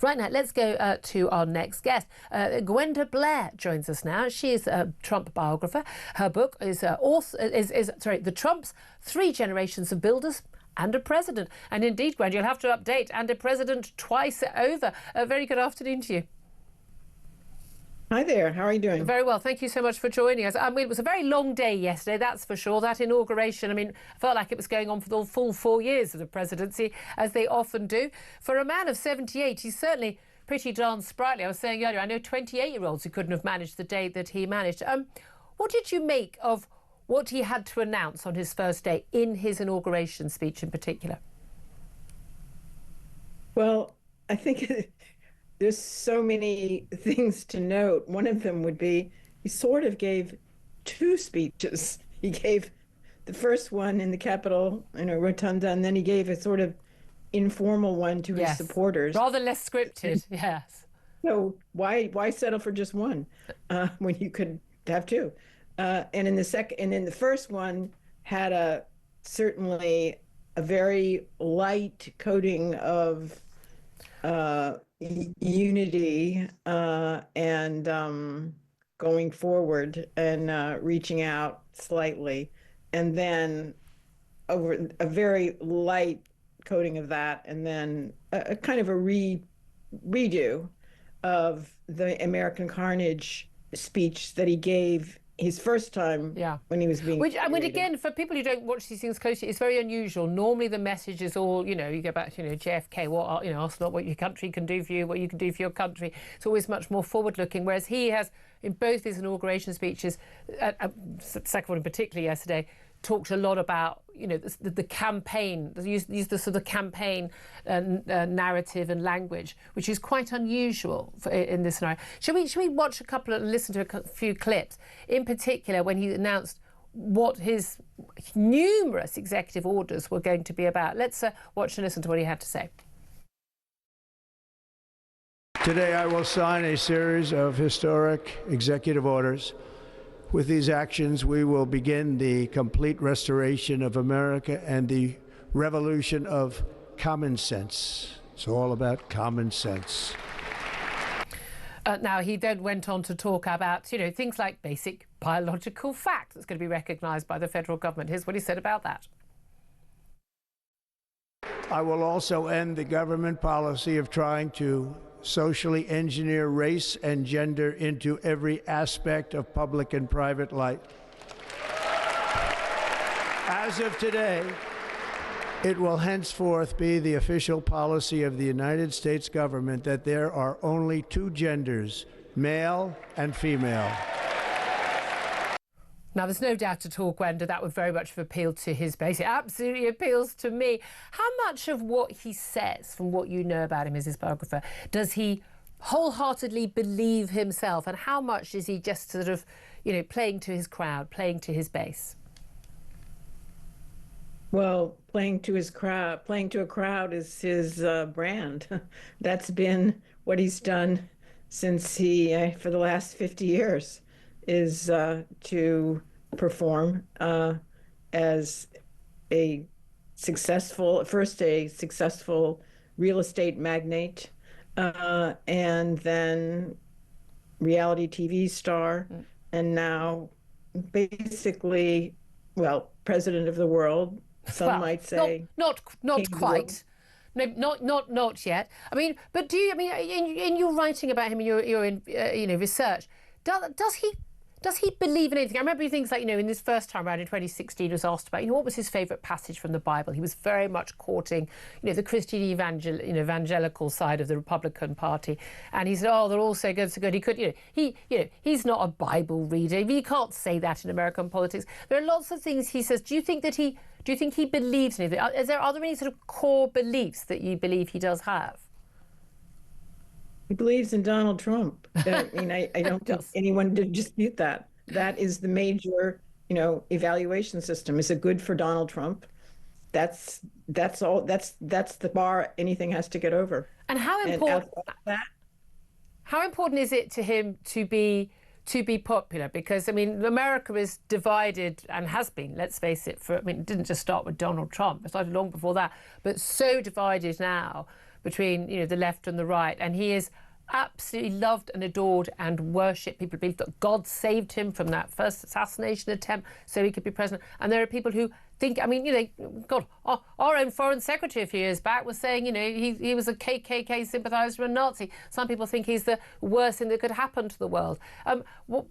Right now, let's go to our next guest. Gwenda Blair joins us now. She is a Trump biographer. Her book is The Trumps: Three Generations of Builders and a President. And indeed, Gwenda, you'll have to update, and a president twice over. A very good afternoon to you. Hi there, how are you doing? Very well, thank you so much for joining us. I mean, it was a very long day yesterday, that's for sure. That inauguration, I mean, felt like it was going on for the full 4 years of the presidency, as they often do. For a man of 78, he's certainly pretty darn sprightly. I was saying earlier, I know 28-year-olds who couldn't have managed the day that he managed. What did you make of what he had to announce on his first day in his inauguration speech in particular? Well, I think there's so many things to note. One of them would be he sort of gave two speeches. He gave the first one in the Capitol, Rotunda, and then he gave a sort of informal one to his supporters. Rather less scripted, yes. So why settle for just one when you could have two? And in the first one had certainly a very light coating of unity and going forward and reaching out slightly, and then over a very light coating of that, and then a kind of a redo of the American Carnage speech that he gave his first time when he was being I mean, again, for people who don't watch these things closely, it's very unusual. Normally the message is all, you go back to, JFK, ask not what your country can do for you, what you can do for your country. It's always much more forward-looking, whereas he has, in both his inauguration speeches, second one in particular yesterday, talked a lot about, the campaign, use the sort of campaign narrative and language, which is quite unusual in this scenario. Should we watch a couple and listen to a few clips, in particular when he announced what his numerous executive orders were going to be about? Let's watch and listen to what he had to say. Today I will sign a series of historic executive orders. With these actions, we will begin the complete restoration of America and the revolution of common sense. It's all about common sense. Now, he then went on to talk about, things like basic biological fact that's going to be recognised by the federal government. Here's what he said about that. I will also end the government policy of trying to socially engineer race and gender into every aspect of public and private life. As of today, it will henceforth be the official policy of the United States government that there are only two genders, male and female. Now, there's no doubt at all, Gwenda, that would very much have appealed to his base. It absolutely appeals to me. How much of what he says, from what you know about him as his biographer, does he wholeheartedly believe himself, and how much is he just sort of, playing to his crowd, playing to his base? Well, playing to a crowd is his brand. That's been what he's done since for the last 50 years. Is to perform as a successful real estate magnate, and then reality TV star, and now basically, president of the world. Some might say not quite. No, not yet. I mean, but do you? I mean, in your writing about him, your research, does he believe in anything? I remember things like, in this first time around in 2016, he was asked about, what was his favourite passage from the Bible? He was very much courting, the Christian evangelical side of the Republican Party. And he said, they're all so good, so good. He could, he's not a Bible reader. You can't say that in American politics. There are lots of things he says. Do you think he believes in anything? Are there any sort of core beliefs that you believe he does have? He believes in Donald Trump. I mean, I don't think anyone did dispute that. That is the major, evaluation system. Is it good for Donald Trump? That's all. That's the bar anything has to get over. And how important is it to him to be popular? Because, I mean, America is divided and has been, let's face it, it didn't just start with Donald Trump. It started long before that, but so divided now between, you know, the left and the right, and he is absolutely loved and adored and worshipped. People believe that God saved him from that first assassination attempt so he could be president. And there are people who think, I mean, you know, God, our own foreign secretary a few years back was saying, you know, he was a KKK sympathizer and a Nazi. Some people think he's the worst thing that could happen to the world. What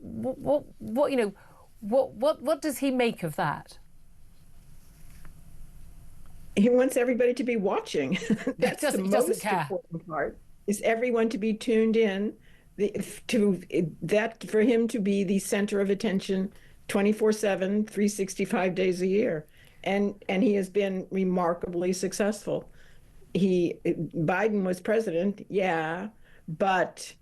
does he make of that? He wants everybody to be watching. That's the most important part. Is everyone to be tuned in, for him to be the center of attention 24/7, 365 days a year. And he has been remarkably successful. Biden was president, yeah, but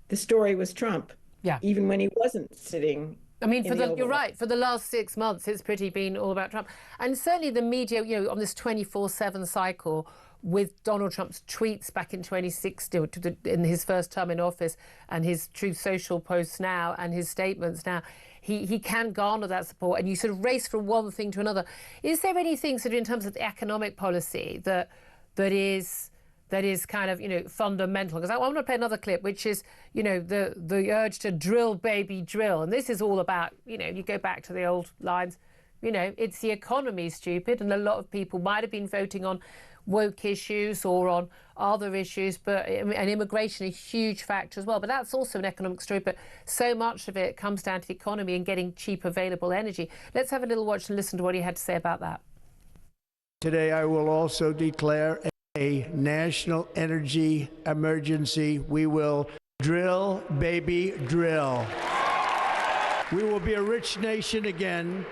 the story was Trump. Yeah. Even when he wasn't sitting. I mean, you're right. For the last 6 months, it's pretty been all about Trump. And certainly the media, you know, on this 24/7 cycle, with Donald Trump's tweets back in 2016, in his first term in office, and his Truth Social posts now, and his statements now, he can garner that support, and you sort of race from one thing to another. Is there anything sort of in terms of the economic policy that is kind of, you know, fundamental? Because I want to play another clip, which is, you know, the urge to drill, baby, drill. And this is all about, you know, you go back to the old lines, you know, it's the economy, stupid. And a lot of people might have been voting on woke issues or on other issues, and immigration a huge factor as well. But that's also an economic story. But so much of it comes down to the economy and getting cheap available energy. Let's have a little watch and listen to what he had to say about that. Today, I will also declare a national energy emergency. We will drill, baby, drill. We will be a rich nation again,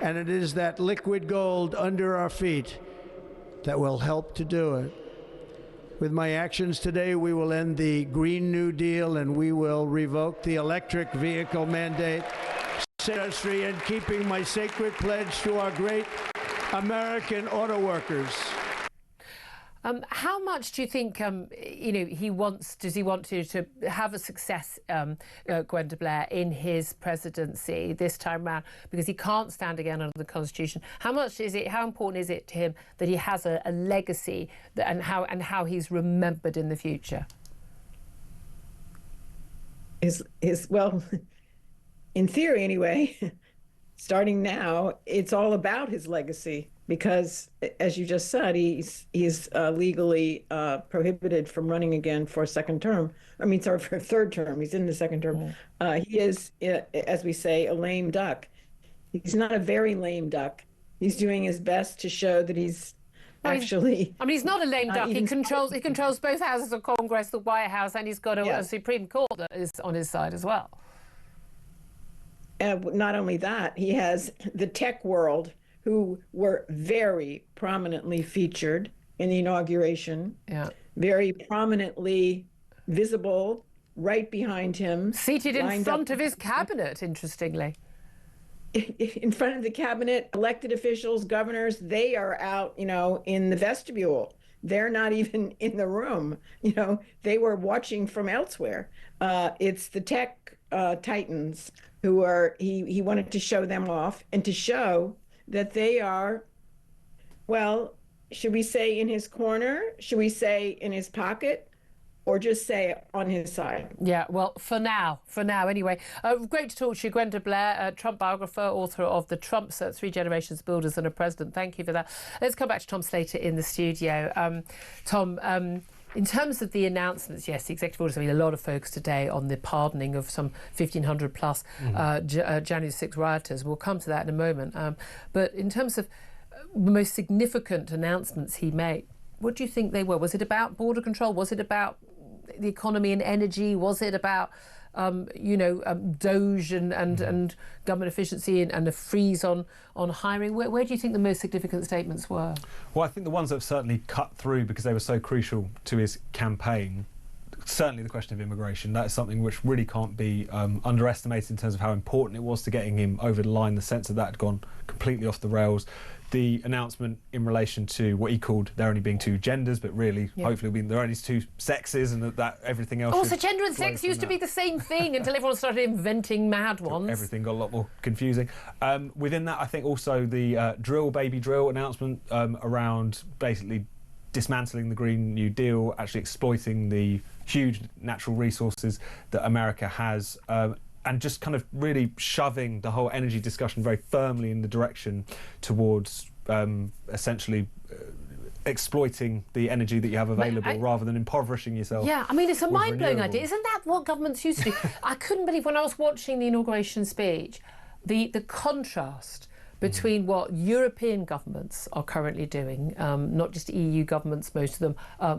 and it is that liquid gold under our feet that will help to do it. With my actions today, we will end the Green New Deal, and we will revoke the electric vehicle mandate industry, and keeping my sacred pledge to our great American auto workers. How much do you think, you know, does he want to have a success, Gwenda Blair, in his presidency this time round, because he can't stand again under the Constitution? How important is it to him that he has a legacy and how he's remembered in the future? Well, in theory anyway, starting now, it's all about his legacy. Because, as you just said, he's legally prohibited from running again for a second term. I mean, sorry, for a third term. He's in the second term. He is, as we say, a lame duck. He's not a very lame duck. He's doing his best to show that he's actually. I mean, he's not a lame duck. He controls both houses of Congress, the White House, and he's got a Supreme Court that is on his side as well. Not only that, he has the tech world, who were very prominently featured in the inauguration, very prominently visible right behind him. Seated in front of his cabinet, interestingly. In front of the cabinet, elected officials, governors, they are out, you know, in the vestibule. They're not even in the room. You know, they were watching from elsewhere. It's the tech titans who are, he wanted to show them off and to show that they are, well, should we say in his corner? Should we say in his pocket? Or just say on his side? Yeah, well, for now anyway. Great to talk to you, Gwenda Blair, Trump biographer, author of The Trumps, 3 Generations Builders and a President. Thank you for that. Let's come back to Tom Slater in the studio. Tom, in terms of the announcements, yes, the executive orders, I mean, a lot of focus today on the pardoning of some 1,500 plus January 6 rioters. We'll come to that in a moment. But in terms of the most significant announcements he made, what do you think they were? Was it about border control? Was it about the economy and energy? Was it about, DOGE and government efficiency and a freeze on hiring? Where do you think the most significant statements were? Well, I think the ones that have certainly cut through because they were so crucial to his campaign, certainly the question of immigration. That is something which really can't be underestimated in terms of how important it was to getting him over the line. The sense that had gone completely off the rails. The announcement in relation to what he called there only being 2 genders, but really, hopefully, there are only 2 sexes, and that everything else. Also, gender and sex used to be the same thing until everyone started inventing mad ones. Everything got a lot more confusing. Within that, I think also the drill, baby, drill announcement around basically dismantling the Green New Deal, actually exploiting the huge natural resources that America has, and just kind of really shoving the whole energy discussion very firmly in the direction towards essentially exploiting the energy that you have available rather than impoverishing yourself. Yeah, I mean, it's a mind-blowing renewables. idea. Isn't that what governments used to do? I couldn't believe when I was watching the inauguration speech, the contrast between what European governments are currently doing, not just EU governments, most of them,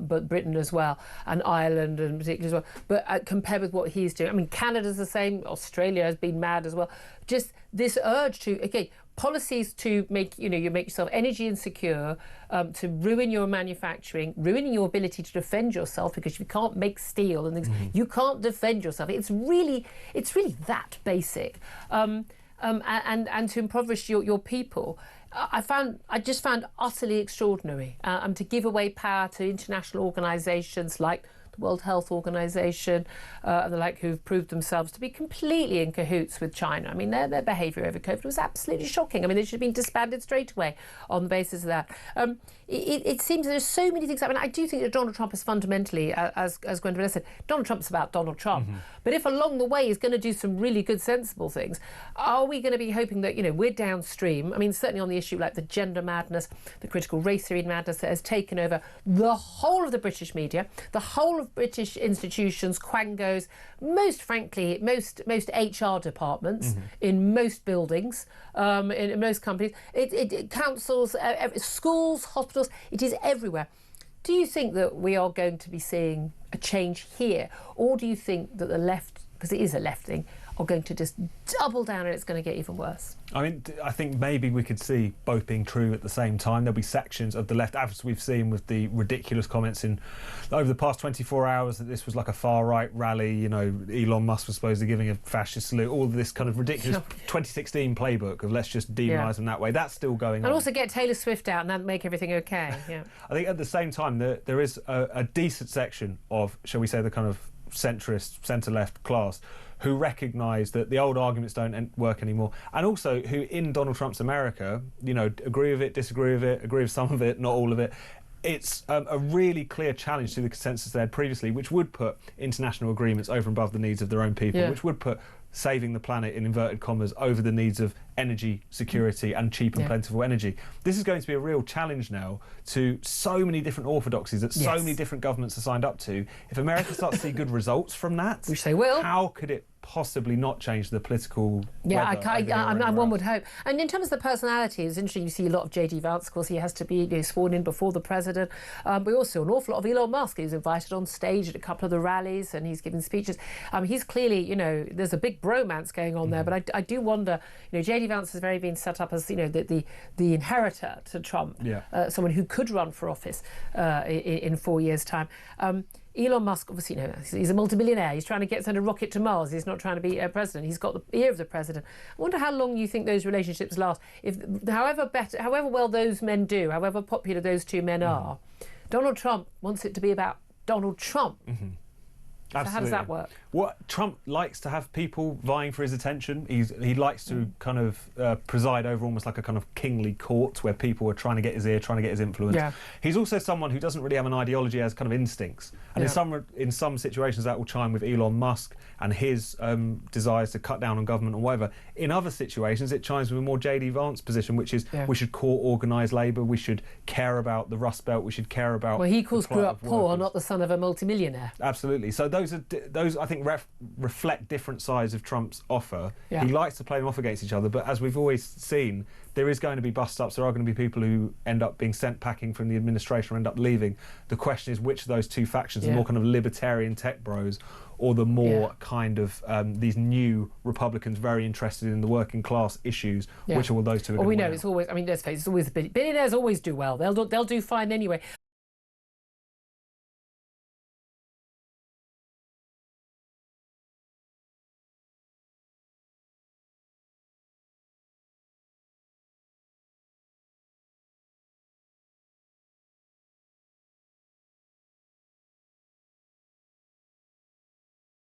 but Britain as well, and Ireland in particular as well, but compared with what he's doing. I mean, Canada's the same, Australia has been mad as well. Just this urge to, again, policies to make, you make yourself energy insecure, to ruin your manufacturing, ruining your ability to defend yourself, because you can't make steel and things, you can't defend yourself. It's really that basic. And to impoverish your people, I just found utterly extraordinary. To give away power to international organisations like the World Health Organization and the like, who've proved themselves to be completely in cahoots with China. I mean, their behaviour over COVID was absolutely shocking. I mean, they should have been disbanded straight away on the basis of that. It seems there's so many things. I mean, I do think that Donald Trump is fundamentally, as Gwenda Blair said, Donald Trump's about Donald Trump. But if along the way he's going to do some really good, sensible things, are we going to be hoping that, we're downstream? I mean, certainly on the issue like the gender madness, the critical race theory madness that has taken over the whole of the British media, the whole of British institutions, quangos, most frankly, most HR departments in most buildings, in most companies, it councils, schools, hospitals, it is everywhere. Do you think that we are going to be seeing a change here, or do you think that the left, because it is a left thing, are going to just double down and it's going to get even worse? I mean, I think maybe we could see both being true at the same time. There'll be sections of the left, as we've seen with the ridiculous comments over the past 24 hours that this was like a far-right rally, Elon Musk was supposedly giving a fascist salute, all of this kind of ridiculous 2016 playbook of let's just demonise them that way. That's still going on. And also get Taylor Swift out and then make everything okay. Yeah. I think at the same time there is a decent section of, shall we say, the kind of centrist, centre-left class who recognise that the old arguments don't work anymore, and also who, in Donald Trump's America, agree with it, disagree with it, agree with some of it, not all of it. It's a really clear challenge to the consensus they had previously, which would put international agreements over and above the needs of their own people, which would put saving the planet, in inverted commas, over the needs of energy security and cheap and plentiful energy. This is going to be a real challenge now to so many different orthodoxies that so many different governments are signed up to. If America starts to see good results from that, which they will, how could it possibly not change the political one would hope. And in terms of the personality, it's interesting, you see a lot of J.D. Vance, of course, he has to be sworn in before the president, but also an awful lot of Elon Musk. He was invited on stage at a couple of the rallies and he's giving speeches. He's clearly, there's a big bromance going on there, but I do wonder, J.D. Vance has very been set up as, the inheritor to Trump, someone who could run for office in 4 years' time. Elon Musk, obviously, he's a multimillionaire. He's trying to send a rocket to Mars. He's not trying to be a president. He's got the ear of the president. I wonder how long you think those relationships last. However well those men do, however popular those two men are, Donald Trump wants it to be about Donald Trump. So how does that work? Trump likes to have people vying for his attention. He likes to kind of preside over almost like a kind of kingly court where people are trying to get his ear, trying to get his influence. Yeah. He's also someone who doesn't really have an ideology, as kind of instincts. And in some situations that will chime with Elon Musk and his desires to cut down on government or whatever. In other situations, it chimes with a more J.D. Vance position, which is we should core organised labour, we should care about the Rust Belt, we should care about... Well, he calls grew up poor, not the son of a multimillionaire. Absolutely. So those I think reflect different sides of Trump's offer. He likes to play them off against each other, but as we've always seen, there is going to be bust-ups. There are going to be people who end up being sent packing from the administration or end up leaving. The question is which of those two factions, the more kind of libertarian tech bros or the more kind of these new Republicans very interested in the working class issues, which are all those two are going to win out? It's always, let's face it, it's always billionaires always do well. They'll do fine anyway.